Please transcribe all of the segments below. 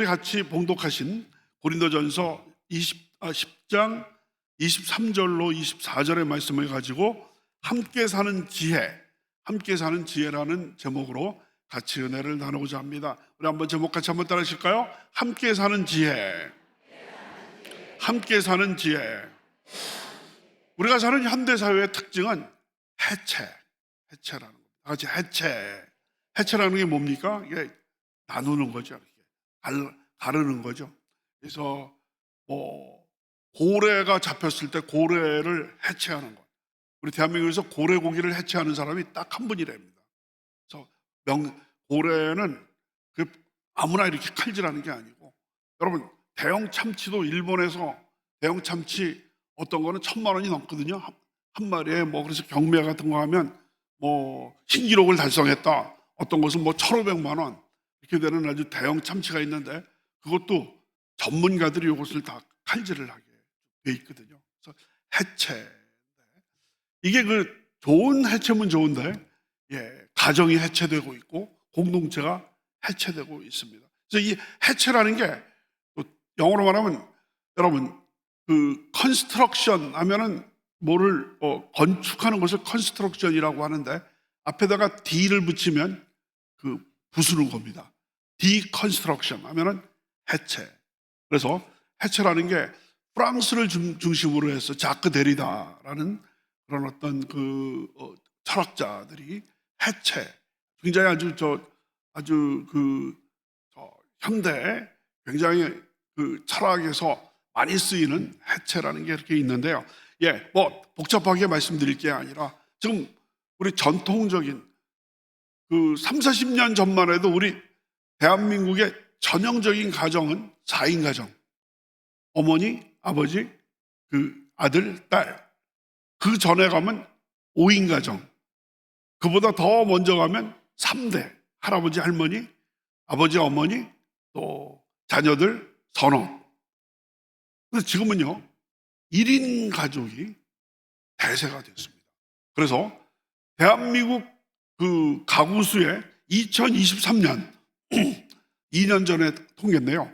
우리 같이 봉독하신 고린도전서 10장 23절로 24절의 말씀을 가지고 함께 사는 지혜라는 제목으로 같이 은혜를 나누고자 합니다. 우리 한번 제목 같이 한번 따라 하실까요? 함께 사는 지혜. 함께 사는 지혜. 우리가 사는 현대사회의 특징은 해체라는 겁니다. 같이 해체라는 게 뭡니까? 이게 나누는 거죠. 가르는 거죠. 그래서 고래가 잡혔을 때 고래를 해체하는 것. 우리 대한민국에서 고래 고기를 해체하는 사람이 딱 한 분이랍니다. 그래서 고래는 아무나 이렇게 칼질하는 게 아니고, 여러분 대형 참치도 일본에서 대형 참치 어떤 거는 1,000만 원이 넘거든요. 한 마리에 그래서 경매 같은 거 하면 신기록을 달성했다. 어떤 것은 1,500만 원 이렇게 되는 아주 대형 참치가 있는데, 그것도 전문가들이 이것을 다 칼질을 하게 돼 있거든요. 그래서 해체. 이게 좋은 해체면 좋은데, 가정이 해체되고 있고 공동체가 해체되고 있습니다. 그래서 이 해체라는 게 영어로 말하면, 여러분 컨스트럭션 하면은 뭐를 건축하는 것을 컨스트럭션이라고 하는데, 앞에다가 D를 붙이면 부수는 겁니다. 디컨스트럭션 하면은 해체. 그래서 해체라는 게 프랑스를 중심으로 해서 자크 데리다라는 그런 어떤 철학자들이 해체, 굉장히 아주 현대 굉장히 철학에서 많이 쓰이는 해체라는 게 이렇게 있는데요. 복잡하게 말씀드릴 게 아니라, 지금 우리 전통적인 30-40년 전만 해도 우리 대한민국의 전형적인 가정은 4인 가정. 어머니, 아버지, 아들, 딸. 그 전에 가면 5인 가정. 그보다 더 먼저 가면 3대. 할아버지, 할머니, 아버지, 어머니, 또 자녀들, 서너. 근데 지금은요, 1인 가족이 대세가 됐습니다. 그래서 대한민국 가구 수의 2023년 2년 전에 통계인데요,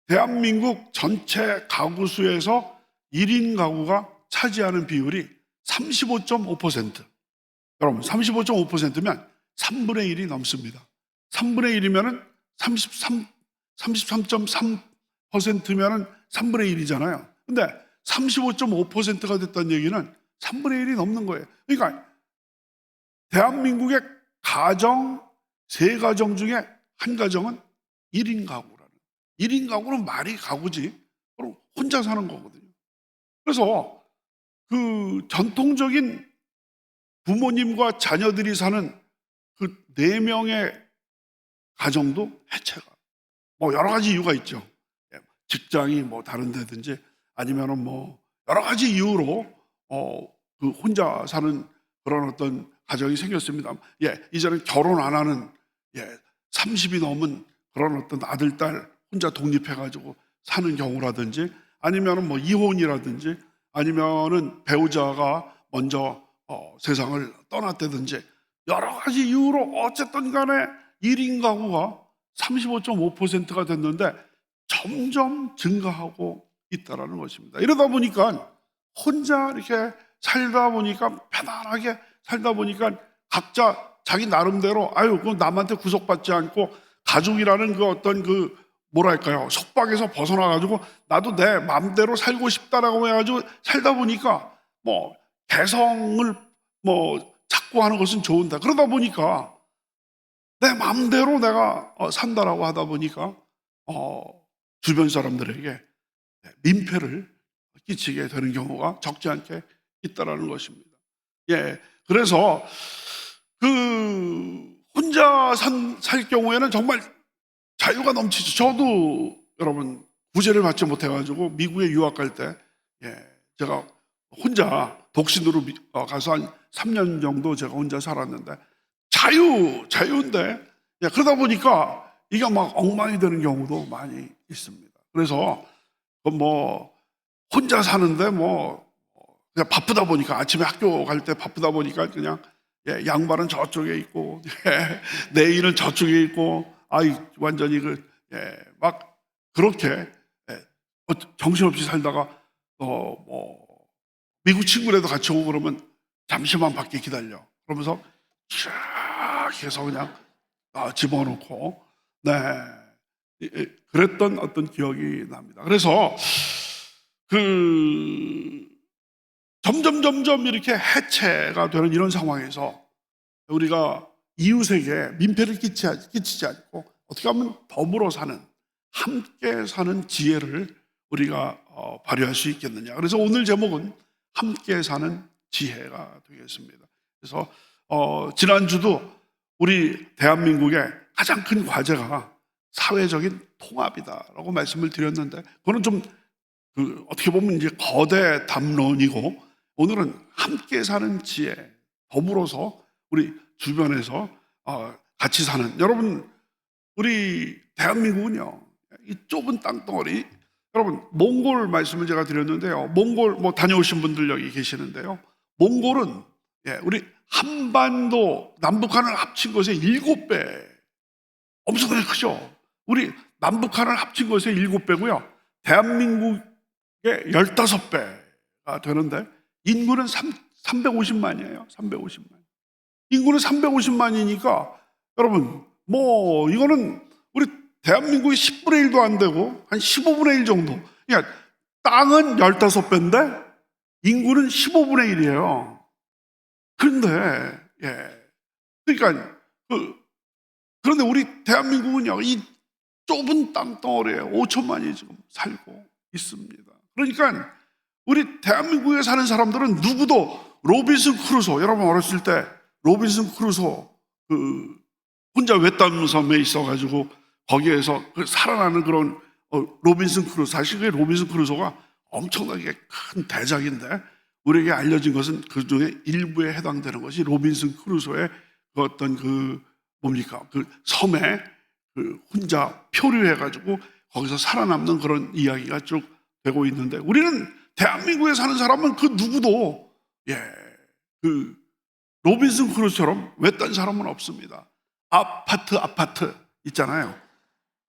대한민국 전체 가구 수에서 1인 가구가 차지하는 비율이 35.5%. 여러분 35.5%면 3분의 1이 넘습니다. 3분의 1이면은 33.3%면은 3분의 1이잖아요. 근데 35.5%가 됐다는 얘기는 3분의 1이 넘는 거예요. 그러니까 대한민국의 가정, 3가정 중에 한 가정은 1인 가구라는. 1인 가구는 말이 가구지, 그럼 혼자 사는 거거든요. 그래서 전통적인 부모님과 자녀들이 사는 4명의 가정도 해체가, 여러 가지 이유가 있죠. 직장이 다른 데든지 아니면은 여러 가지 이유로 혼자 사는 그런 어떤 가정이 생겼습니다. 이제는 결혼 안 하는 30이 넘은 그런 어떤 아들, 딸 혼자 독립해가지고 사는 경우라든지, 아니면은 이혼이라든지, 아니면은 배우자가 먼저 세상을 떠났다든지, 여러 가지 이유로 어쨌든 간에 1인 가구가 35.5%가 됐는데 점점 증가하고 있다는 것입니다. 이러다 보니까 혼자 이렇게 살다 보니까, 편안하게 살다 보니까 각자 자기 나름대로 그건 남한테 구속받지 않고 가족이라는 어떤 뭐랄까요, 속박에서 벗어나가지고 나도 내 마음대로 살고 싶다라고 해가지고 살다 보니까 개성을 찾고 하는 것은 좋은데, 그러다 보니까 내 마음대로 내가 산다라고 하다 보니까 주변 사람들에게 민폐를 끼치게 되는 경우가 적지 않게 있다라는 것입니다. 그래서 혼자 살 경우에는 정말 자유가 넘치죠. 저도 여러분 구제를 받지 못해가지고 미국에 유학 갈 때 제가 혼자 독신으로 가서 한 3년 정도 제가 혼자 살았는데, 자유인데 그러다 보니까 이게 막 엉망이 되는 경우도 많이 있습니다. 그래서 혼자 사는데 그냥 바쁘다 보니까, 아침에 학교 갈 때 바쁘다 보니까 그냥 양말은 저쪽에 있고 내일은 저쪽에 있고, 완전히 막 그렇게 정신없이 살다가 뭐 미국 친구라도 같이 오고 그러면 잠시만 밖에 기다려 그러면서 쫙 해서 그냥 집어넣고 그랬던 어떤 기억이 납니다. 그래서 점점 이렇게 해체가 되는 이런 상황에서 우리가 이웃에게 민폐를 끼치지 않고 어떻게 하면 더불어 사는, 함께 사는 지혜를 우리가 발휘할 수 있겠느냐. 그래서 오늘 제목은 함께 사는 지혜가 되겠습니다. 그래서 지난주도 우리 대한민국의 가장 큰 과제가 사회적인 통합이다라고 말씀을 드렸는데, 그거는 좀 어떻게 보면 이제 거대 담론이고, 오늘은 함께 사는 지혜, 더불어서 우리 주변에서 같이 사는, 여러분 우리 대한민국은요, 이 좁은 땅덩어리, 여러분 몽골 말씀을 제가 드렸는데요, 몽골 뭐 다녀오신 분들 여기 계시는데요, 몽골은 우리 한반도 남북한을 합친 것의 7배, 엄청나게 크죠. 우리 남북한을 합친 것의 7배고요 대한민국의 15배가 되는데 인구는 350만이에요 350만. 인구는 350만이니까 여러분 뭐 이거는 우리 대한민국의 10분의 1도 안 되고 한 15분의 1 정도. 그러니까 땅은 15배인데 인구는 15분의 1이에요 그런데 그러니까 그런데 우리 대한민국은요, 이 좁은 땅덩어리에 5천만이 지금 살고 있습니다. 그러니까 우리 대한민국에 사는 사람들은 누구도 로빈슨 크루소, 여러분 어렸을 때 로빈슨 크루소 혼자 외딴 섬에 있어가지고 거기에서 살아나는 그런 로빈슨 크루소, 사실 그 로빈슨 크루소가 엄청나게 큰 대작인데 우리에게 알려진 것은 그 중에 일부에 해당되는 것이 로빈슨 크루소의 그 어떤 뭡니까? 그 섬에 혼자 표류해가지고 거기서 살아남는 그런 이야기가 쭉 되고 있는데, 우리는 대한민국에 사는 사람은 그 누구도 로빈슨 크루소처럼 외딴 사람은 없습니다. 아파트 있잖아요.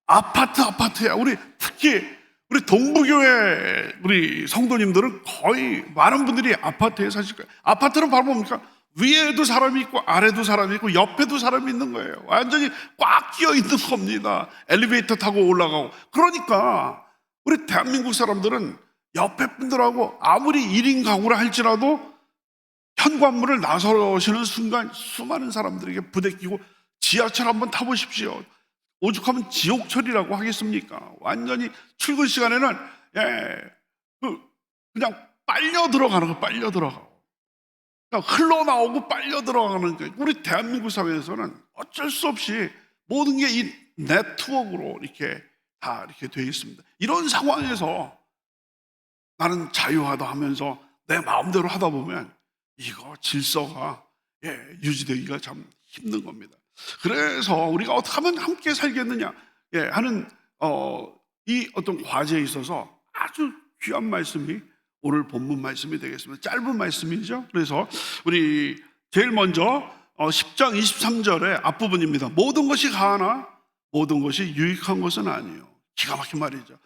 아파트야. 우리 특히 우리 동부교회 우리 성도님들은 거의 많은 분들이 아파트에 사실 거예요. 아파트는 바로 뭡니까? 위에도 사람이 있고 아래도 사람이 있고 옆에도 사람이 있는 거예요. 완전히 꽉 끼어 있는 겁니다. 엘리베이터 타고 올라가고. 그러니까 우리 대한민국 사람들은 옆에 분들하고 아무리 1인 가구라 할지라도 현관문을 나서시는 순간 수많은 사람들에게 부대끼고, 지하철 한번 타보십시오. 오죽하면 지옥철이라고 하겠습니까? 완전히 출근 시간에는 그냥 빨려 들어가는 거, 빨려 들어가고 흘러나오고 빨려 들어가는 거예요. 우리 대한민국 사회에서는 어쩔 수 없이 모든 게 이 네트워크로 이렇게 다 이렇게 되어 있습니다. 이런 상황에서 나는 자유하다 하면서 내 마음대로 하다 보면 이거 질서가 유지되기가 참 힘든 겁니다. 그래서 우리가 어떻게 하면 함께 살겠느냐 하는 이 어떤 과제에 있어서 아주 귀한 말씀이 오늘 본문 말씀이 되겠습니다. 짧은 말씀이죠. 그래서 우리 제일 먼저 10장 23절의 앞부분입니다. 모든 것이 가하나 모든 것이 유익한 것은 아니에요. 기가 막힌 말이죠.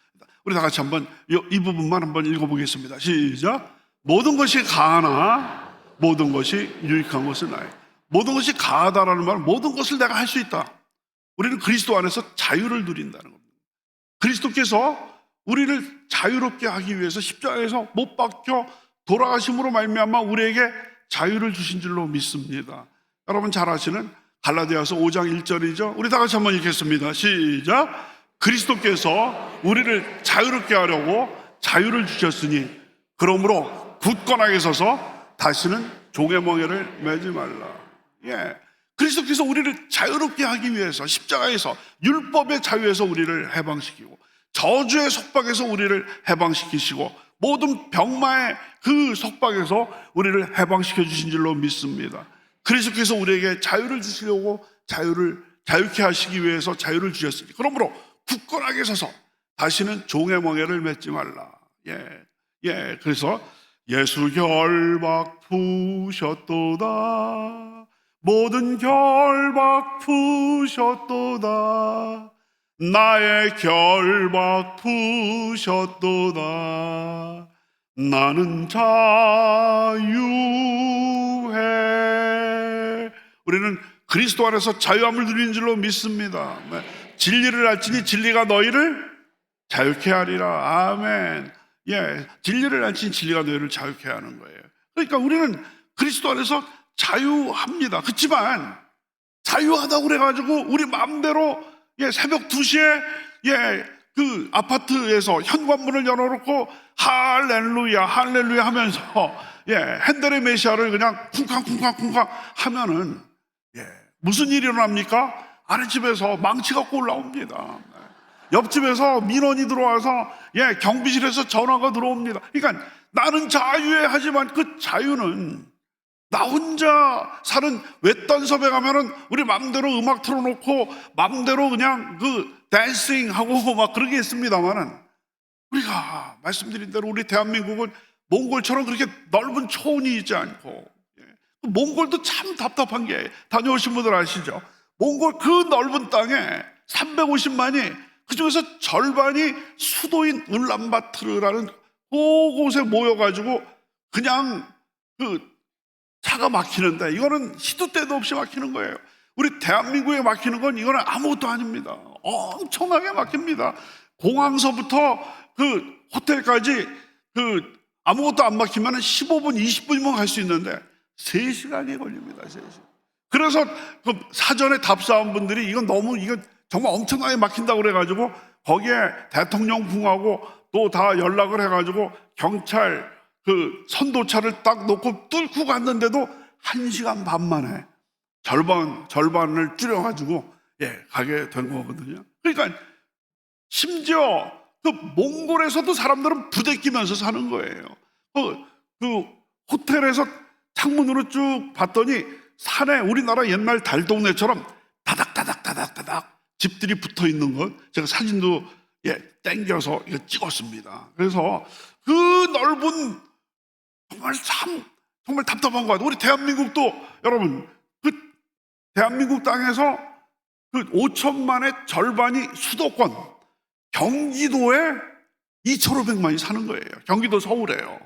우리 다 같이 한번 이 부분만 한번 읽어보겠습니다. 시작. 모든 것이 가하나 모든 것이 유익한 것은 아니에요. 모든 것이 가하다라는 말은 모든 것을 내가 할 수 있다. 우리는 그리스도 안에서 자유를 누린다는 겁니다. 그리스도께서 우리를 자유롭게 하기 위해서 십자가에서 못 박혀 돌아가심으로 말미암아 우리에게 자유를 주신 줄로 믿습니다. 여러분 잘 아시는 갈라디아서 5장 1절이죠. 우리 다 같이 한번 읽겠습니다. 시작. 그리스도께서 우리를 자유롭게 하려고 자유를 주셨으니 그러므로 굳건하게 서서 다시는 종의 멍에를 매지 말라. 그리스도께서 우리를 자유롭게 하기 위해서 십자가에서 율법의 자유에서 우리를 해방시키고 저주의 속박에서 우리를 해방시키시고 모든 병마의 그 속박에서 우리를 해방시켜 주신 줄로 믿습니다. 그리스도께서 우리에게 자유를 주시려고 자유케 하시기 위해서 자유를 주셨으니 그러므로 굳건하게 서서 다시는 종의 멍에를 맺지 말라. 그래서 예수 결박 푸셨도다 모든 결박 푸셨도다 나의 결박 푸셨도다. 나는 자유해. 우리는 그리스도 안에서 자유함을 누리는 줄로 믿습니다. 진리를 알지니 진리가 너희를 자유케 하리라. 아멘. 예, 진리를 알지니 진리가 너희를 자유케 하는 거예요. 그러니까 우리는 그리스도 안에서 자유합니다. 그렇지만 자유하다고 그래가지고 우리 마음대로 새벽 2시에 그 아파트에서 현관문을 열어놓고 할렐루야 할렐루야 하면서 핸델의 메시아를 그냥 쿵쾅쿵쾅쿵쾅 하면은 무슨 일이 일어납니까? 아랫집에서 망치 갖고 올라옵니다. 옆집에서 민원이 들어와서 경비실에서 전화가 들어옵니다. 그러니까 나는 자유해 하지만 그 자유는 나 혼자 사는 외딴 섬에 가면은 우리 맘대로 음악 틀어놓고 맘대로 그냥 그 댄싱 하고 막 그러게 했습니다만은, 우리가 말씀드린 대로 우리 대한민국은 몽골처럼 그렇게 넓은 초원이 있지 않고, 몽골도 참 답답한 게, 다녀오신 분들 아시죠? 몽골 그 넓은 땅에 350만이, 그중에서 절반이 수도인 울란바토르라는 그곳에 모여가지고 그냥 그 차가 막히는데, 이거는 시도 때도 없이 막히는 거예요. 우리 대한민국에 막히는 건 이거는 아무것도 아닙니다. 엄청나게 막힙니다. 공항서부터 그 호텔까지 그 아무것도 안 막히면 15분, 20분이면 갈 수 있는데 3시간이 걸립니다. 3시간. 그래서 그 사전에 답사한 분들이 이건 정말 엄청나게 막힌다고 그래가지고 거기에 대통령궁하고 또 다 연락을 해가지고 경찰 그 선도차를 딱 놓고 뚫고 갔는데도 1시간 반 만에 절반을 줄여가지고 가게 된 거거든요. 그러니까 심지어 그 몽골에서도 사람들은 부대끼면서 사는 거예요. 그 호텔에서 창문으로 쭉 봤더니 산에 우리나라 옛날 달동네처럼 다닥다닥 집들이 붙어 있는 것, 제가 사진도 땡겨서 이거 찍었습니다. 그래서 그 넓은, 정말 답답한 것 같아요. 우리 대한민국도 여러분, 그 대한민국 땅에서 그 5천만의 절반이 수도권 경기도에 2,500만이 사는 거예요. 경기도 서울에요.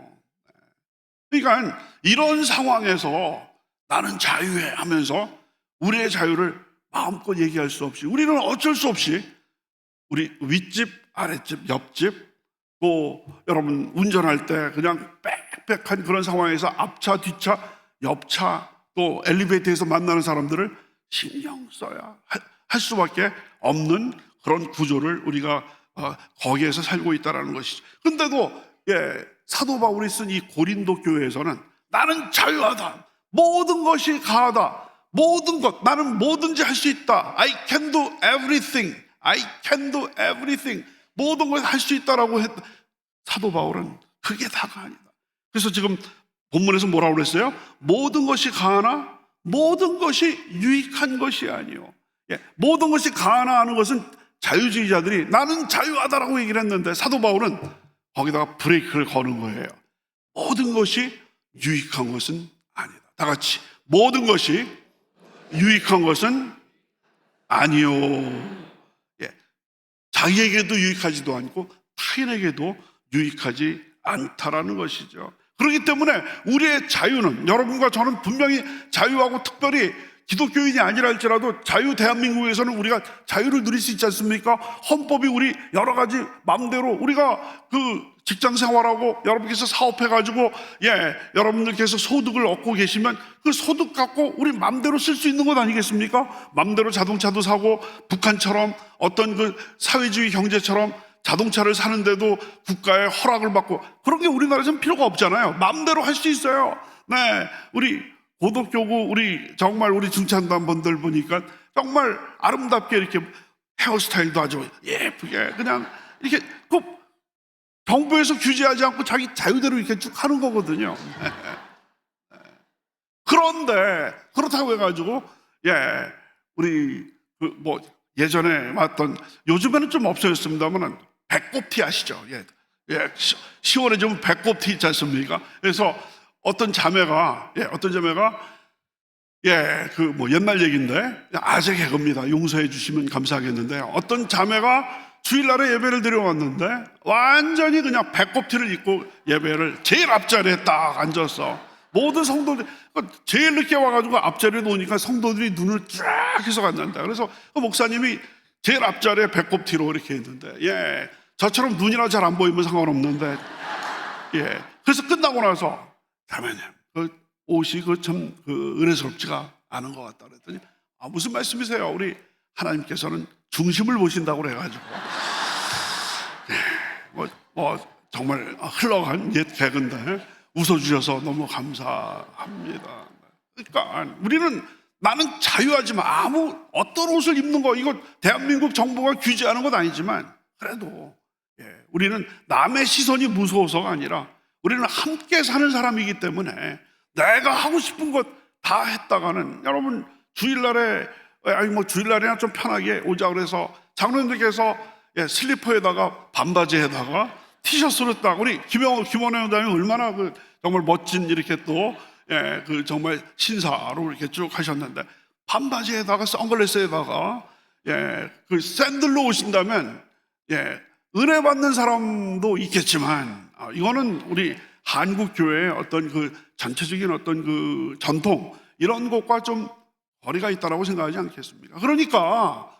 그러니까 이런 상황에서 나는 자유해 하면서 우리의 자유를 마음껏 얘기할 수 없이, 우리는 어쩔 수 없이 우리 윗집, 아랫집, 옆집, 또 여러분 운전할 때 그냥 빽빽한 그런 상황에서 앞차, 뒤차, 옆차, 또 엘리베이터에서 만나는 사람들을 신경 써야 할 수밖에 없는 그런 구조를 우리가 거기에서 살고 있다는 것이죠. 근데도 사도 바울이 쓴 이 고린도 교회에서는 나는 자유하다, 모든 것이 가하다, 모든 것, 나는 뭐든지 할 수 있다, I can do everything, I can do everything, 모든 걸 할 수 있다라고 했다. 사도 바울은 그게 다가 아니다. 그래서 지금 본문에서 뭐라고 그랬어요? 모든 것이 가하나 모든 것이 유익한 것이 아니요. 모든 것이 가하나 하는 것은 자유주의자들이 나는 자유하다라고 얘기를 했는데, 사도 바울은 거기다가 브레이크를 거는 거예요. 모든 것이 유익한 것은 아니다. 다 같이, 모든 것이 유익한 것은 아니요. 자기에게도 유익하지도 않고 타인에게도 유익하지 않다라는 것이죠. 그렇기 때문에 우리의 자유는, 여러분과 저는 분명히 자유하고, 특별히 기독교인이 아니라 할지라도 자유, 대한민국에서는 우리가 자유를 누릴 수 있지 않습니까? 헌법이 우리 여러 가지 마음대로, 우리가 그 직장 생활하고 여러분께서 사업해가지고 여러분들께서 소득을 얻고 계시면 그 소득 갖고 우리 마음대로 쓸 수 있는 것 아니겠습니까? 마음대로 자동차도 사고, 북한처럼 어떤 그 사회주의 경제처럼 자동차를 사는데도 국가의 허락을 받고, 그런 게 우리나라에서는 필요가 없잖아요. 마음대로 할 수 있어요. 우리 고독교구, 정말 우리 중찬단 분들 보니까 정말 아름답게 이렇게 헤어스타일도 아주 예쁘게 그냥 이렇게 그 정부에서 규제하지 않고 자기 자유대로 이렇게 쭉 하는 거거든요. 그런데 그렇다고 해가지고 우리 예전에 왔던, 요즘에는 좀 없어졌습니다만 배꼽티 아시죠? 10월에 좀 배꼽티 있지 않습니까? 그래서 어떤 자매가 예, 그 뭐 옛날 얘기인데 아재 개그입니다. 용서해 주시면 감사하겠는데, 어떤 자매가 주일날에 예배를 드려왔는데 완전히 그냥 배꼽티를 입고 예배를 제일 앞자리에 딱 앉았어. 모든 성도들 제일 늦게 와가지고 앞자리에 놓으니까 성도들이 눈을 쫙 해서 갔는다. 그래서 그 목사님이 제일 앞자리에 배꼽티로 이렇게 했는데, 예, 저처럼 눈이나 잘 안 보이면 상관없는데, 예, 그래서 끝나고 나서 자매님, 그 옷이 참 은혜스럽지가 않은 것 같다 그랬더니, 아, 무슨 말씀이세요? 우리 하나님께서는 중심을 보신다고 그래가지고, 정말 흘러간 옛 개그인데 웃어주셔서 너무 감사합니다. 그러니까 우리는, 나는 자유하지만 아무 어떤 옷을 입는 거, 이거 대한민국 정부가 규제하는 건 아니지만, 그래도 우리는 남의 시선이 무서워서가 아니라 우리는 함께 사는 사람이기 때문에 내가 하고 싶은 것 다 했다가는, 여러분 주일날에, 아니 뭐 주일날이나 좀 편하게 오자 그래서 장로님들께서 슬리퍼에다가 반바지에다가 티셔츠를 딱, 우리 김원혜 원장님 얼마나 정말 멋진 이렇게 또 정말 신사로 이렇게 쭉 하셨는데, 반바지에다가 선글라스에다가 그 샌들로 오신다면 은혜 받는 사람도 있겠지만, 이거는 우리 한국 교회의 어떤 전체적인 어떤 전통, 이런 것과 좀 거리가 있다라고 생각하지 않겠습니까? 그러니까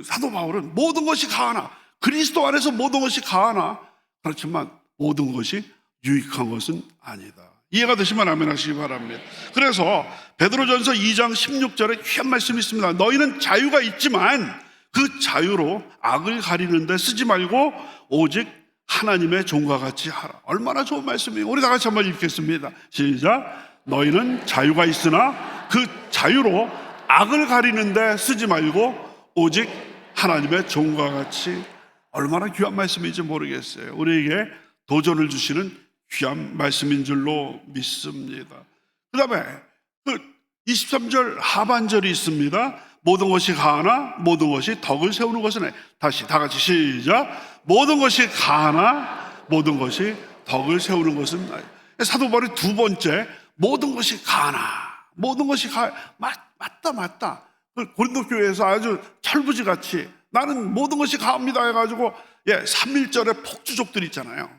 사도 바울은 모든 것이 가하나, 그리스도 안에서 모든 것이 가하나, 그렇지만 모든 것이 유익한 것은 아니다. 이해가 되시면 아멘 하시기 바랍니다. 그래서 베드로전서 2장 16절에 귀한 말씀이 있습니다. 너희는 자유가 있지만 그 자유로 악을 가리는 데 쓰지 말고 오직 하나님의 종과 같이 하라. 얼마나 좋은 말씀이에요. 우리 다 같이 한번 읽겠습니다. 시작. 너희는 자유가 있으나 그 자유로 악을 가리는 데 쓰지 말고 오직 하나님의 종과 같이. 얼마나 귀한 말씀인지 모르겠어요. 우리에게 도전을 주시는 귀한 말씀인 줄로 믿습니다. 그 다음에 23절 하반절이 있습니다. 모든 것이 가하나 모든 것이 덕을 세우는 것은 아니다. 다시 다 같이 시작. 모든 것이 가하나 모든 것이 덕을 세우는 것은 아니다. 사도 바울이 두 번째, 모든 것이 가하나, 모든 것이 맞다. 고린도 교회에서 아주 철부지같이 나는 모든 것이 가합니다 해가지고 3.1절에 폭주족들 있잖아요.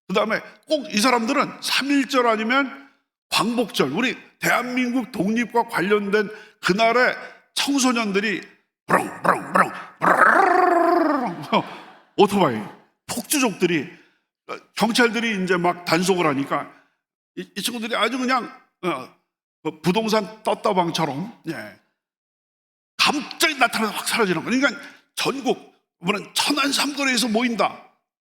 그 다음에 꼭 이 사람들은 3.1절 아니면 광복절, 우리 대한민국 독립과 관련된 그날에 청소년들이 브렁브렁브렁 오토바이, 폭주족들이, 경찰들이 이제 막 단속을 하니까 이 친구들이 아주 그냥 부동산 떴다방처럼 갑자기 나타나서 확 사라지는 거예요. 그러니까 전국 천안 삼거리에서 모인다,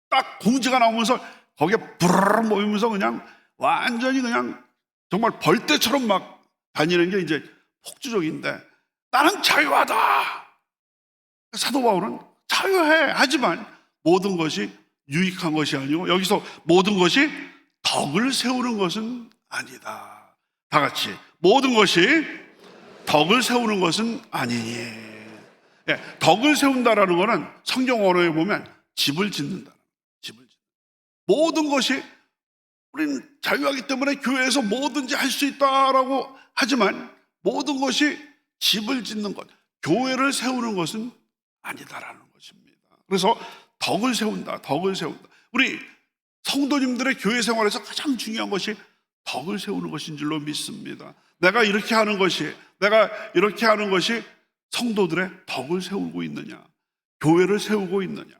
딱 공지가 나오면서 거기에 부르르 모이면서 그냥 완전히 그냥 정말 벌떼처럼 막 다니는 게 이제 폭주족인데, 나는 자유하다. 사도 바울은 자유해. 하지만 모든 것이 유익한 것이 아니고, 여기서 모든 것이 덕을 세우는 것은 아니다. 다 같이 모든 것이 덕을 세우는 것은 아니니. 덕을 세운다라는 것은 성경 언어에 보면 집을 짓는다. 모든 것이, 우리는 자유하기 때문에 교회에서 뭐든지 할 수 있다라고 하지만 모든 것이 집을 짓는 것, 교회를 세우는 것은 아니다라는 것입니다. 그래서 덕을 세운다. 우리 성도님들의 교회 생활에서 가장 중요한 것이 덕을 세우는 것인 줄로 믿습니다. 내가 이렇게 하는 것이 성도들의 덕을 세우고 있느냐, 교회를 세우고 있느냐,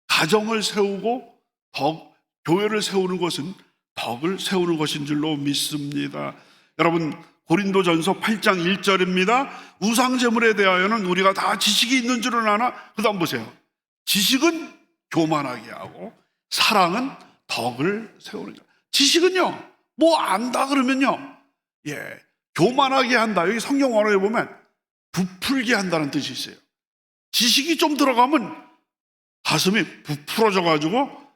가정을 세우고 교회를 세우는 것은 덕을 세우는 것인 줄로 믿습니다. 여러분, 고린도전서 8장 1절입니다. 우상제물에 대하여는 우리가 다 지식이 있는 줄은 아나, 그 다음 보세요. 지식은 교만하게 하고 사랑은 덕을 세우는 것. 지식은요, 뭐 안다 그러면요, 교만하게 한다. 여기 성경 언어에 보면 부풀게 한다는 뜻이 있어요. 지식이 좀 들어가면 가슴이 부풀어져 가지고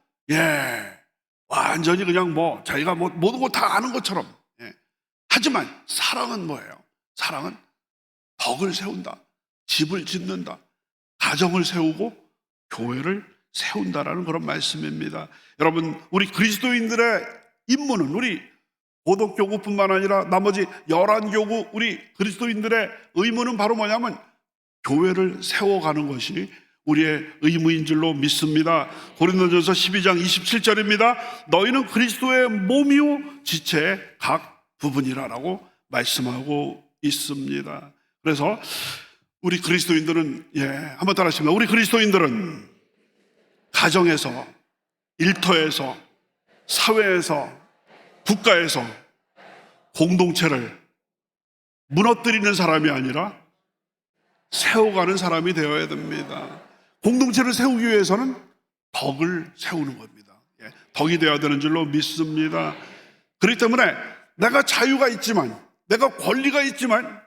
완전히 그냥 자기가 모든 거 다 아는 것처럼. 하지만 사랑은 뭐예요? 사랑은 덕을 세운다, 집을 짓는다, 가정을 세우고 교회를 세운다라는 그런 말씀입니다. 여러분, 우리 그리스도인들의 임무는, 우리 고덕교구뿐만 아니라 나머지 11교구 우리 그리스도인들의 의무는 바로 뭐냐면 교회를 세워가는 것이 우리의 의무인 줄로 믿습니다. 고린도전서 12장 27절입니다. 너희는 그리스도의 몸이요 지체의 각 부분이라라고 말씀하고 있습니다. 그래서 우리 그리스도인들은 한번 따라하십니다. 우리 그리스도인들은 가정에서, 일터에서, 사회에서, 국가에서 공동체를 무너뜨리는 사람이 아니라 세워가는 사람이 되어야 됩니다. 공동체를 세우기 위해서는 덕을 세우는 겁니다. 덕이 되어야 되는 줄로 믿습니다. 그렇기 때문에 내가 자유가 있지만, 내가 권리가 있지만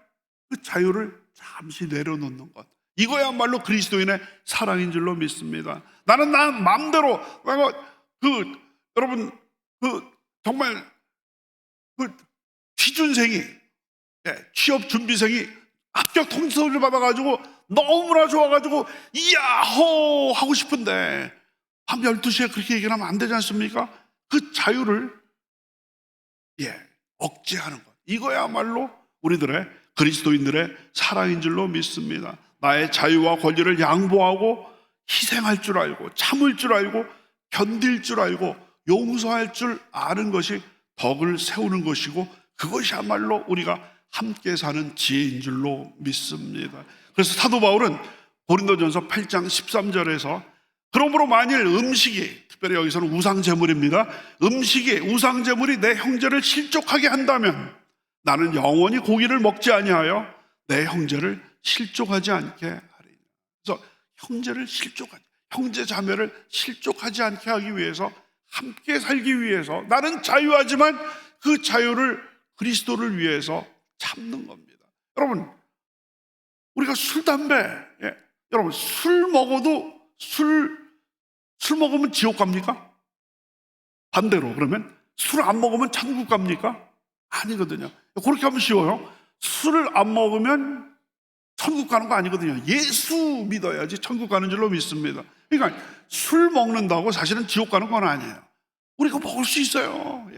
그 자유를 잠시 내려놓는 것, 이거야말로 그리스도인의 사랑인 줄로 믿습니다. 나는 나 마음대로 내가 여러분 정말 취준생이 취업 준비생이 합격 통지서를 받아가지고 너무나 좋아가지고 이야호 하고 싶은데 밤 12시에 그렇게 얘기하면 안 되지 않습니까? 그 자유를 억제하는 것, 이거야말로 우리들의 그리스도인들의 사랑인 줄로 믿습니다. 나의 자유와 권리를 양보하고 희생할 줄 알고 참을 줄 알고 견딜 줄 알고 용서할 줄 아는 것이 덕을 세우는 것이고, 그것이야말로 우리가 함께 사는 지혜인 줄로 믿습니다. 그래서 사도 바울은 고린도전서 8장 13절에서 그러므로 만일 음식이, 특별히 여기서는 우상제물입니다, 음식이 우상제물이 내 형제를 실족하게 한다면 나는 영원히 고기를 먹지 아니하여 내 형제를 실족하지 않게 하리라. 그래서 형제 자매를 실족하지 않게 하기 위해서, 함께 살기 위해서 나는 자유하지만 그 자유를 그리스도를 위해서 참는 겁니다. 여러분, 우리가 술, 담배, 여러분 술 먹어도 술 먹으면 지옥 갑니까? 반대로 그러면 술 안 먹으면 천국 갑니까? 아니거든요. 그렇게 하면 쉬워요. 술을 안 먹으면 천국 가는 거 아니거든요. 예수 믿어야지 천국 가는 줄로 믿습니다. 그러니까 술 먹는다고 사실은 지옥 가는 건 아니에요. 우리가 먹을 수 있어요.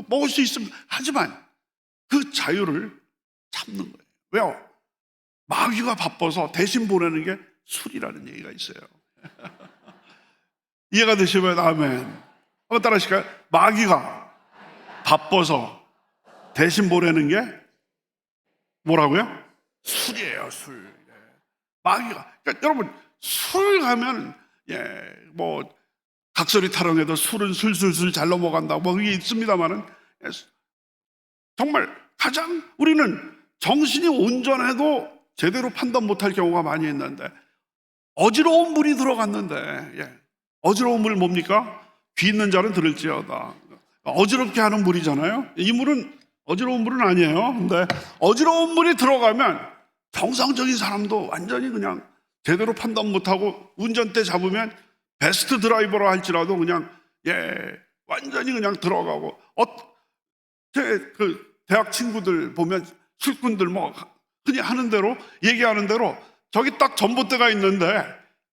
먹을 수 있습니다. 하지만 그 자유를 참는 거예요. 왜요? 마귀가 바빠서 대신 보내는 게 술이라는 얘기가 있어요. 이해가 되시면 아멘. 한번 따라 하실까요? 마귀가 바빠서 대신 보내는 게 뭐라고요? 술이에요, 술. 마귀가. 그러니까 여러분, 술 가면, 뭐, 각설이 타령해도 술은 술술술 잘 넘어간다, 뭐, 그게 있습니다만은, 정말 가장 우리는 정신이 온전해도 제대로 판단 못할 경우가 많이 있는데, 어지러운 물이 들어갔는데, 어지러운 물 뭡니까? 귀 있는 자는 들을지어다. 어지럽게 하는 물이잖아요. 이 물은 어지러운 물은 아니에요. 근데 어지러운 물이 들어가면 정상적인 사람도 완전히 그냥 제대로 판단 못하고 운전대 잡으면 베스트 드라이버라 할지라도 그냥 완전히 그냥 들어가고, 제 대학 친구들 보면 술꾼들 뭐 흔히 하는 대로 얘기하는 대로 저기 딱 전봇대가 있는데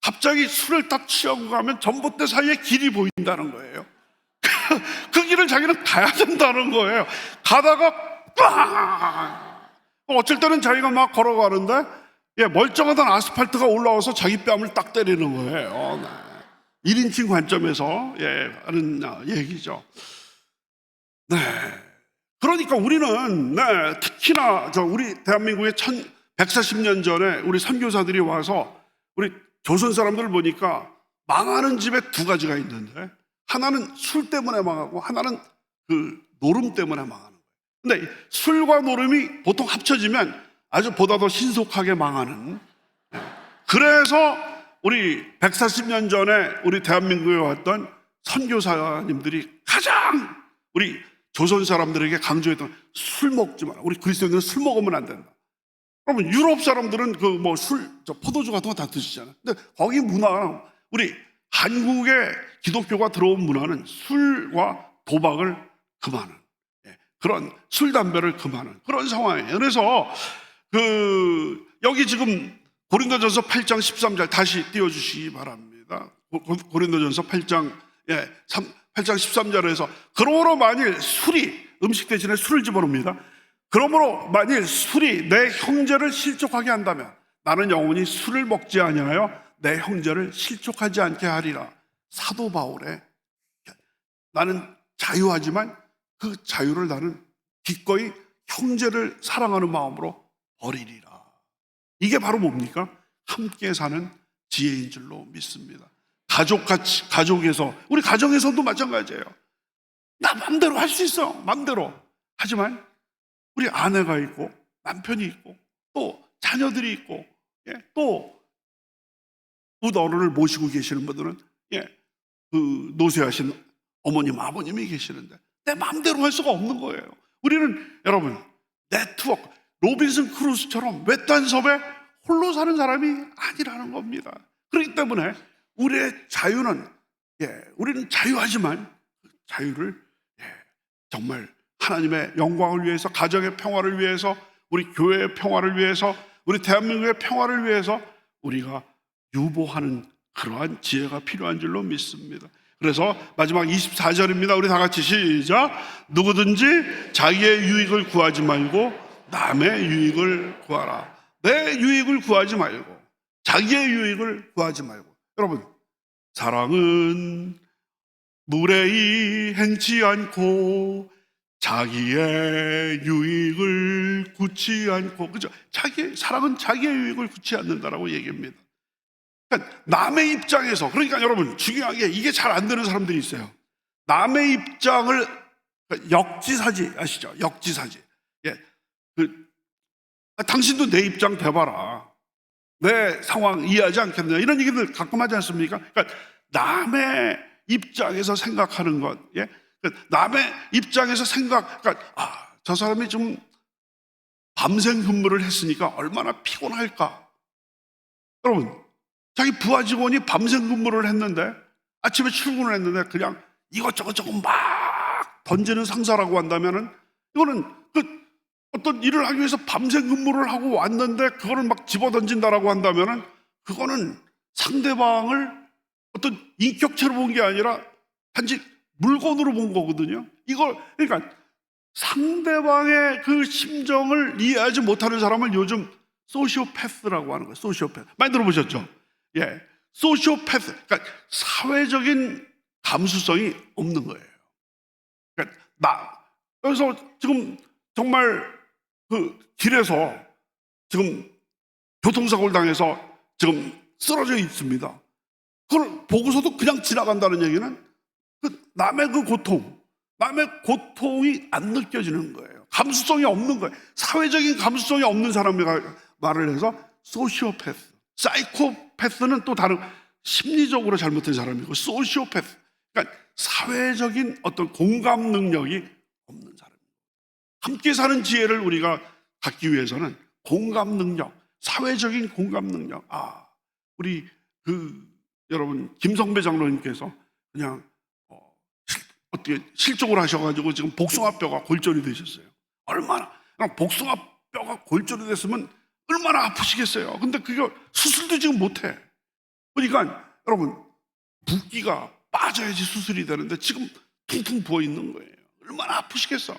갑자기 술을 딱 취하고 가면 전봇대 사이에 길이 보인다는 거예요. 그 길을 자기는 가야 된다는 거예요. 가다가 어쩔 때는 자기가 막 걸어가는데 멀쩡하던 아스팔트가 올라와서 자기 뺨을 딱 때리는 거예요. 1인칭 관점에서 하는 얘기죠. 그러니까 우리는 특히나 우리 대한민국의 140년 전에 우리 선교사들이 와서 우리 조선 사람들을 보니까 망하는 집에 두 가지가 있는데, 하나는 술 때문에 망하고 하나는 그 노름 때문에 망하는 거예요. 근데 술과 노름이 보통 합쳐지면 아주 보다 더 신속하게 망하는. 그래서 우리 140년 전에 우리 대한민국에 왔던 선교사님들이 가장 우리 조선 사람들에게 강조했던, 술 먹지 마라. 우리 그리스도인들은 술 먹으면 안 된다. 그러면 유럽 사람들은 포도주 같은 거 다 드시잖아요. 근데 거기 문화, 우리 한국의 기독교가 들어온 문화는 술과 도박을 금하는, 그런 술, 담배를 금하는 그런 상황이에요. 그래서 여기 지금 고린도전서 8장 13절 다시 띄워주시기 바랍니다. 고린도전서 8장 8장 13절에서 그러므로 만일 술이 음식 대신에 술을 집어넣습니다. 그러므로 만일 술이 내 형제를 실족하게 한다면 나는 영원히 술을 먹지 아니하여 내 형제를 실족하지 않게 하리라. 사도 바울의 나는 자유하지만 그 자유를 나는 기꺼이 형제를 사랑하는 마음으로 버리리라. 이게 바로 뭡니까? 함께 사는 지혜인 줄로 믿습니다. 가족에서, 우리 가정에서도 마찬가지예요. 나 맘대로 할 수 있어, 맘대로. 하지만 우리 아내가 있고 남편이 있고 또 자녀들이 있고, 또 어른을 모시고 계시는 분들은 그 노쇠하신 어머님 아버님이 계시는데 내 맘대로 할 수가 없는 거예요. 우리는 여러분 네트워크, 로빈슨 크루소처럼 외딴 섬에 홀로 사는 사람이 아니라는 겁니다. 그렇기 때문에 우리의 자유는, 우리는 자유하지만 자유를 정말 하나님의 영광을 위해서, 가정의 평화를 위해서, 우리 교회의 평화를 위해서, 우리 대한민국의 평화를 위해서 우리가 유보하는 그러한 지혜가 필요한 줄로 믿습니다. 그래서 마지막 24절입니다. 우리 다 같이 시작. 누구든지 자기의 유익을 구하지 말고 남의 유익을 구하라. 내 유익을 구하지 말고 자기의 유익을 구하지 말고. 여러분, 사랑은 무례히 행치 않고 자기의 유익을 굳지 않고, 그죠? 사랑은 자기의 유익을 굳지 않는다라고 얘기합니다. 그러니까 남의 입장에서, 그러니까 여러분 중요한 게 이게 잘 안 되는 사람들이 있어요. 남의 입장을, 그러니까 역지사지 아시죠? 역지사지. 당신도 내 입장 대봐라. 내 상황 이해하지 않겠느냐, 이런 얘기들 가끔 하지 않습니까? 그러니까 남의 입장에서 생각하는 것, 남의 입장에서 그러니까 저 사람이 좀 밤샘 근무를 했으니까 얼마나 피곤할까. 여러분, 자기 부하 직원이 밤샘 근무를 했는데, 아침에 출근을 했는데 그냥 이것저것 막 던지는 상사라고 한다면은, 이거는 어떤 일을 하기 위해서 밤샘 근무를 하고 왔는데 그거를 막 집어 던진다라고 한다면은, 그거는 상대방을 어떤 인격체로 본 게 아니라 단지 물건으로 본 거거든요. 그러니까 상대방의 그 심정을 이해하지 못하는 사람을 요즘 소시오패스라고 하는 거예요. 소시오패스. 많이 들어보셨죠? 소시오패스. 그러니까 사회적인 감수성이 없는 거예요. 그러니까 그래서 지금 정말 그 길에서 지금 교통사고를 당해서 지금 쓰러져 있습니다. 그걸 보고서도 그냥 지나간다는 얘기는 남의 남의 고통이 안 느껴지는 거예요. 감수성이 없는 거예요. 사회적인 감수성이 없는 사람이 말을 해서 소시오패스. 사이코패스는 또 다른, 심리적으로 잘못된 사람이고, 소시오패스, 그러니까 사회적인 어떤 공감 능력이 없는 사람입니다. 함께 사는 지혜를 우리가 갖기 위해서는 공감 능력, 사회적인 공감 능력. 우리 여러분 김성배 장로님께서 그냥 어떻게 실족을 하셔가지고 지금 복숭아뼈가 골절이 되셨어요. 얼마나 복숭아뼈가 골절이 됐으면 얼마나 아프시겠어요. 근데 그거 수술도 지금 못해. 그러니까 여러분, 붓기가 빠져야지 수술이 되는데 지금 퉁퉁 부어 있는 거예요. 얼마나 아프시겠어.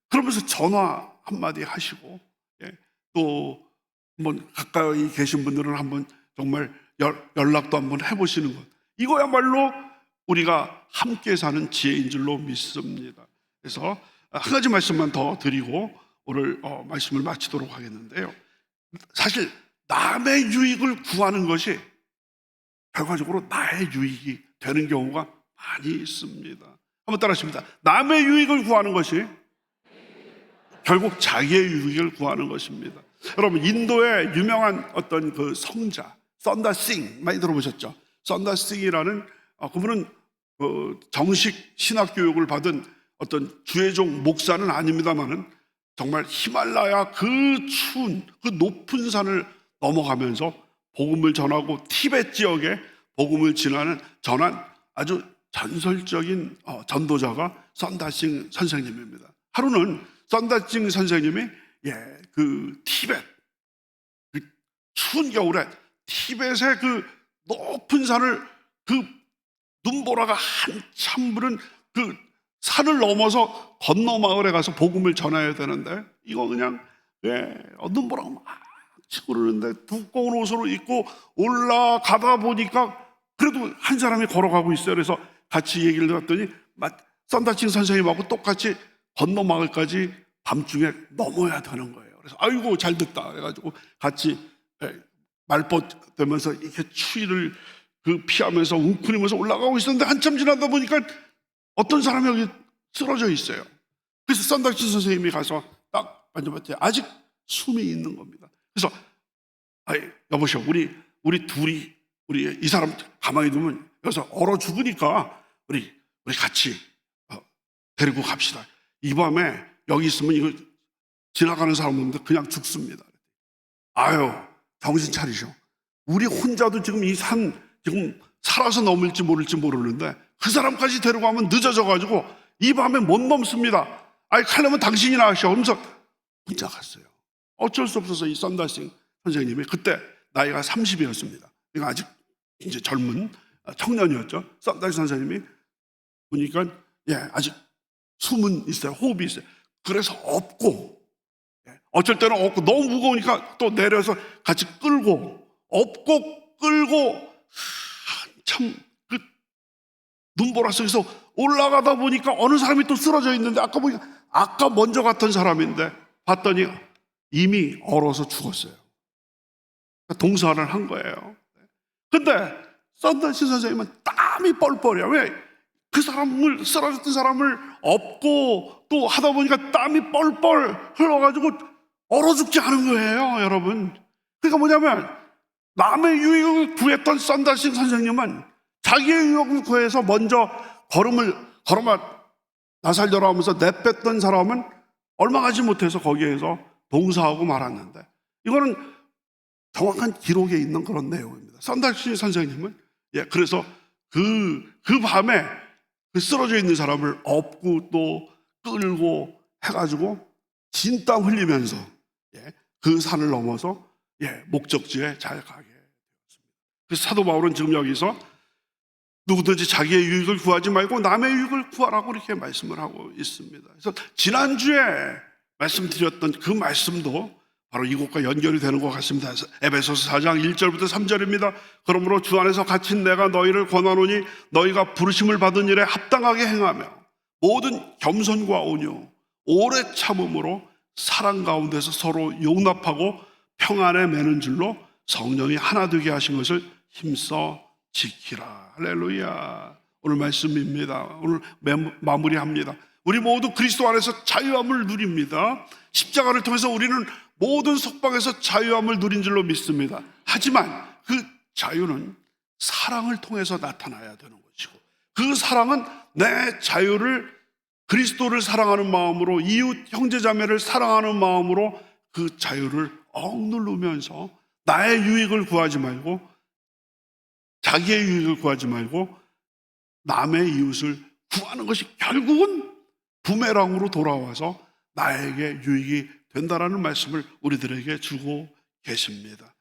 그러면서 전화 한마디 하시고, 또 한번 가까이 계신 분들은 한번 정말 연락도 한번 해보시는 것, 이거야말로 우리가 함께 사는 지혜인 줄로 믿습니다. 그래서 한 가지 말씀만 더 드리고 오늘 말씀을 마치도록 하겠는데요, 사실 남의 유익을 구하는 것이 결과적으로 나의 유익이 되는 경우가 많이 있습니다. 한번 따라하십니다. 남의 유익을 구하는 것이 결국 자기의 유익을 구하는 것입니다. 여러분, 인도의 유명한 어떤 그 성자 선다 싱 많이 들어보셨죠? 선다 싱이라는 그분은 정식 신학 교육을 받은 어떤 주의종 목사는 아닙니다만은 정말 히말라야 그 추운 그 높은 산을 넘어가면서 복음을 전하고 티베트 지역에 복음을 전한 아주 전설적인 전도자가 선다싱 선생님입니다. 하루는 선다싱 선생님이 그 티베트, 그 추운 겨울에 티베트의 그 높은 산을 그 눈보라가 한참 부는 그 산을 넘어서 건너 마을에 가서 복음을 전해야 되는데 이거 그냥 눈보라가 막 치고 그러는데 두꺼운 옷으로 입고 올라가다 보니까 그래도 한 사람이 걸어가고 있어요. 그래서 같이 얘기를 들었더니 썬다칭 선생님하고 똑같이 건너 마을까지 밤중에 넘어야 되는 거예요. 그래서 아이고 잘 됐다 해가지고 같이 말벗 되면서 이렇게 추위를 피하면서 웅크리면서 올라가고 있었는데 한참 지나다 보니까 어떤 사람이 여기 쓰러져 있어요. 그래서 썬다칭 선생님이 가서 딱 만져봤더니 아직 숨이 있는 겁니다. 그래서 여보시오, 우리 둘이 이 사람 가만히 두면 여기서 얼어 죽으니까 우리 같이 데리고 갑시다. 이 밤에 여기 있으면 이거 지나가는 사람인데 그냥 죽습니다. 아유, 정신 차리셔. 우리 혼자도 지금 이 산 지금 살아서 넘을지 모를지 모르는데 그 사람까지 데려가면 늦어져가지고 이 밤에 못 넘습니다. 가려면 당신이 나으셔. 그러면서 혼자 갔어요. 어쩔 수 없어서 이 썬다싱 선생님이 그때 나이가 30이었습니다. 그러니까 아직 이제 젊은 청년이었죠. 썬다싱 선생님이 보니까 아직 숨은 있어요. 호흡이 있어요. 그래서 업고 어쩔 때는 업고 너무 무거우니까 또 내려서 같이 끌고 업고 끌고 한참 그 눈보라 속에서 올라가다 보니까 어느 사람이 또 쓰러져 있는데 아까 먼저 갔던 사람인데 봤더니 이미 얼어서 죽었어요. 동사를 한 거예요. 근데 썬다싱 선생님은 땀이 뻘뻘이야. 왜? 그 사람을 쓰러졌던 사람을 업고 또 하다 보니까 땀이 뻘뻘 흘러가지고 얼어 죽지 않은 거예요, 여러분. 그러니까 뭐냐면 남의 유익을 구했던 썬다싱 선생님은 자기의 유익을 구해서 먼저 걸음아 나살려라 하면서 내뺐던 사람은 얼마 가지 못해서 거기에서 동사하고 말았는데 이거는 정확한 기록에 있는 그런 내용입니다. 썬다싱 선생님은 그래서 그 밤에 그 쓰러져 있는 사람을 업고 또 끌고 해가지고 진땀 흘리면서 그 산을 넘어서 목적지에 잘 가게 되었습니다. 그래서 사도 바울은 지금 여기서 누구든지 자기의 유익을 구하지 말고 남의 유익을 구하라고 이렇게 말씀을 하고 있습니다. 그래서 지난주에 말씀드렸던 그 말씀도 바로 이것과 연결이 되는 것 같습니다. 에베소서 4장 1절부터 3절입니다. 그러므로 주 안에서 갇힌 내가 너희를 권하노니 너희가 부르심을 받은 일에 합당하게 행하며 모든 겸손과 온유 오래 참음으로 사랑 가운데서 서로 용납하고 평안에 매는 줄로 성령이 하나 되게 하신 것을 힘써 지키라. 할렐루야. 오늘 말씀입니다. 오늘 마무리합니다. 우리 모두 그리스도 안에서 자유함을 누립니다. 십자가를 통해서 우리는 모든 속박에서 자유함을 누린 줄로 믿습니다. 하지만 그 자유는 사랑을 통해서 나타나야 되는 것이고 그 사랑은 내 자유를 그리스도를 사랑하는 마음으로 이웃 형제자매를 사랑하는 마음으로 그 자유를 억누르면서 나의 유익을 구하지 말고 자기의 유익을 구하지 말고 남의 이웃을 구하는 것이 결국은 부메랑으로 돌아와서 나에게 유익이 된다라는 말씀을 우리들에게 주고 계십니다.